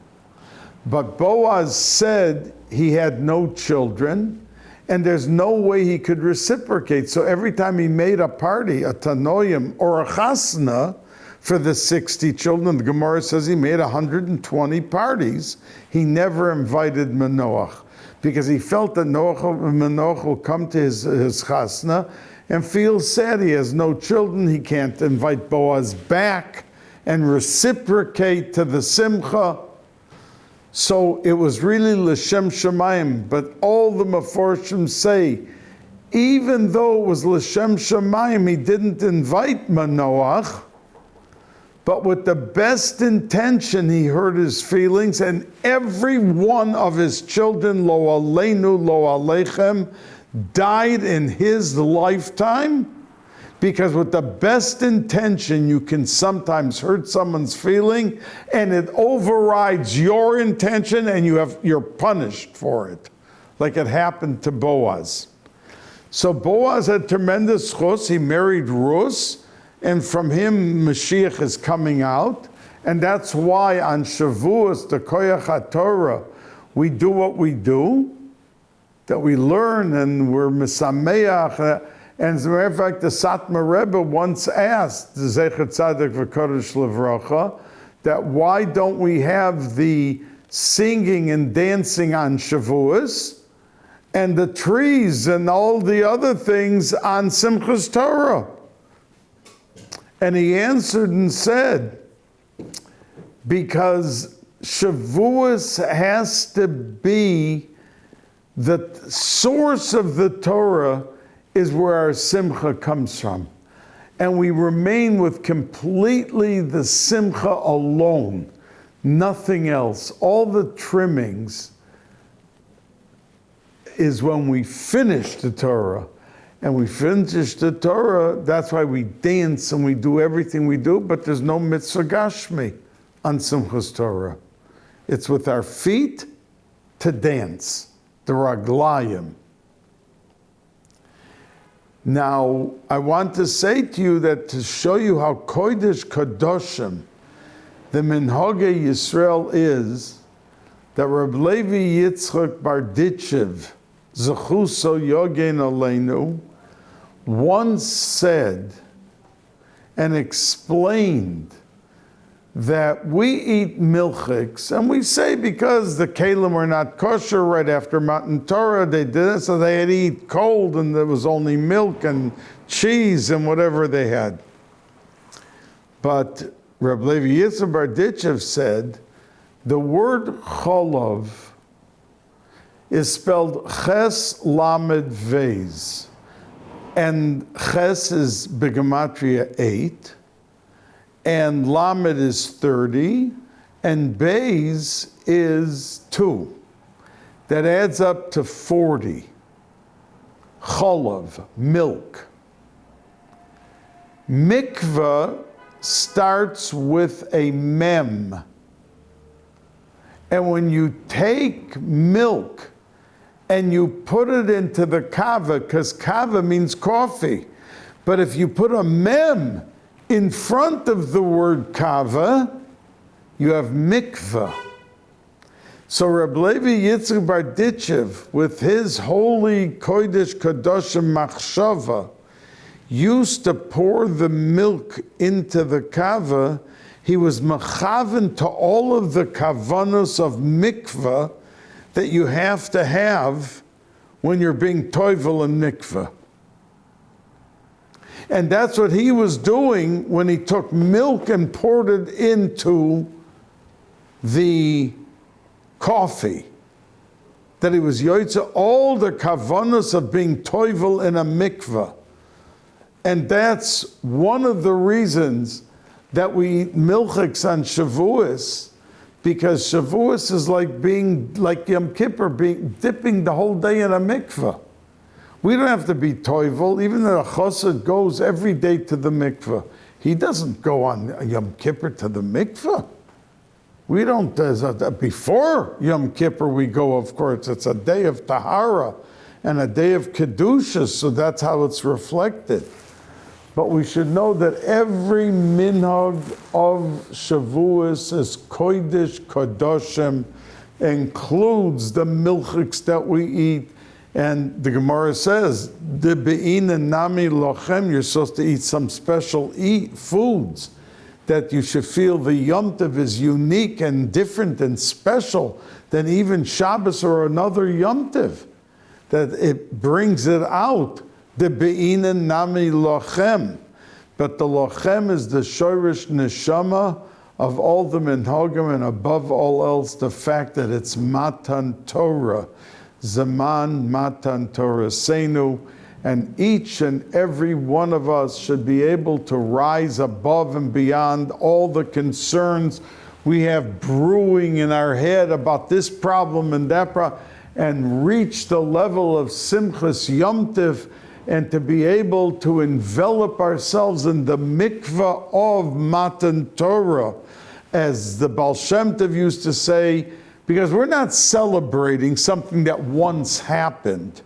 But Boaz said he had no children, and there's no way he could reciprocate. So every time he made a party, a tanoim or a chasna, for the 60 children, the Gemara says he made 120 parties. He never invited Manoach, because he felt that Manoach will come to his chasna and feel sad. He has no children. He can't invite Boaz back and reciprocate to the simcha. So it was really l'shem shamayim. But all the Meforshim say, even though it was l'shem shamayim, he didn't invite Manoach. But with the best intention, he hurt his feelings, and every one of his children, lo aleinu, lo aleichem, died in his lifetime, because with the best intention, you can sometimes hurt someone's feeling, and it overrides your intention, and you're punished for it. like it happened to Boaz. So Boaz had tremendous chus. He married Rus, and from him Mashiach is coming out. And that's why on Shavuos, the Koyach HaTorah, we do what we do, that we learn and we're Misameach. And as a matter of fact, the Satmar Rebbe once asked the Zecher Tzaddik V'Kodesh Levracha that why don't we have the singing and dancing on Shavuos and the trees and all the other things on Simchas Torah? And he answered and said, because Shavuos has to be the source of the Torah is where our simcha comes from. And we remain with completely the simcha alone, nothing else. All the trimmings is when we finish the Torah. And we finish the Torah, that's why we dance and we do everything we do, but there's no mitzvah gashmi on Simchas Torah. It's with our feet to dance, the raglayim. Now, I want to say to you that to show you how Kodesh Kadoshim, the Minhagei Yisrael is, that Reb Levi Yitzchak Barditchev, Zechuso Yogen Aleinu, once said and explained that we eat milchiks, and we say because the kalim were not kosher right after Matan Torah, they did it, so they had to eat cold, and there was only milk and cheese and whatever they had. But Reb Levi Yitzchak Barditchev said, the word cholov is spelled ches lamed vez, and ches is begematria 8, and lamed is 30, and beis is 2. That adds up to 40. Cholov, milk. Mikvah starts with a mem. And when you take milk and you put it into the kava, because kava means coffee, but if you put a mem in front of the word kava, you have mikvah. So Reb Levi Yitzchak Barditchev, with his holy Kodesh Kadoshim Machshava, used to pour the milk into the kava. He was mechaven to all of the kavanos of mikvah that you have to have when you're being toivel in mikvah. And that's what he was doing when he took milk and poured it into the coffee. That he was yoytze all the kavanos of being toivel in a mikvah. And that's one of the reasons that we eat milchiks on Shavuos, because Shavuos is like being, like Yom Kippur, dipping the whole day in a mikvah. We don't have to be toivel, even though a chassid goes every day to the mikvah. He doesn't go on Yom Kippur to the mikvah. We don't, before Yom Kippur we go, of course, it's a day of tahara and a day of kedusha, so that's how it's reflected. But we should know that every minhag of Shavuos is kodesh kadoshim, includes the milchiks that we eat. And the Gemara says, "De be'ina nami lochem," you're supposed to eat some special foods, that you should feel the Yom Tov is unique and different and special than even Shabbos or another Yom Tov, that it brings it out. The be'ina nami lochem. But the lochem is the shorish neshama of all the minhagim, and above all else, the fact that it's matan Torah. Zaman matan Torah seinu, and each and every one of us should be able to rise above and beyond all the concerns we have brewing in our head about this problem and that problem, and reach the level of Simchas Yom Tov, and to be able to envelop ourselves in the mikvah of Matan Torah. As the Baal Shem Tov used to say, Because we're not celebrating something that once happened.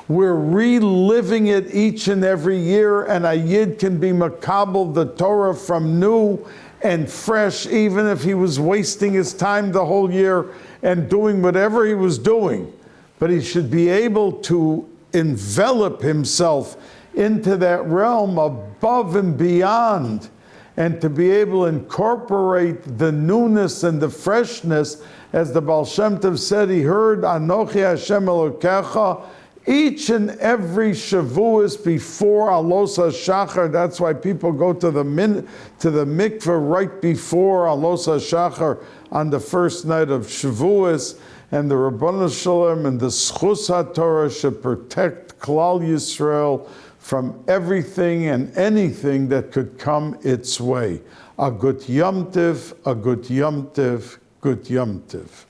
We're reliving it each and every year, and a Yid can be makabel the Torah from new and fresh, even if he was wasting his time the whole year and doing whatever he was doing. But he should be able to envelop himself into that realm above and beyond, and to be able to incorporate the newness and the freshness, as the Baal Shem Tov said, he heard, Anochi Hashem Elokecha, each and every Shavuos before Alos HaShachar. That's why people go to the mikveh right before Alos HaShachar on the first night of Shavuos. And the Rabbanu Shalom and the Schus HaTorah should protect Klal Yisrael from everything and anything that could come its way. A good Yom Tiv, a good Yom Tiv, good Yom Tiv.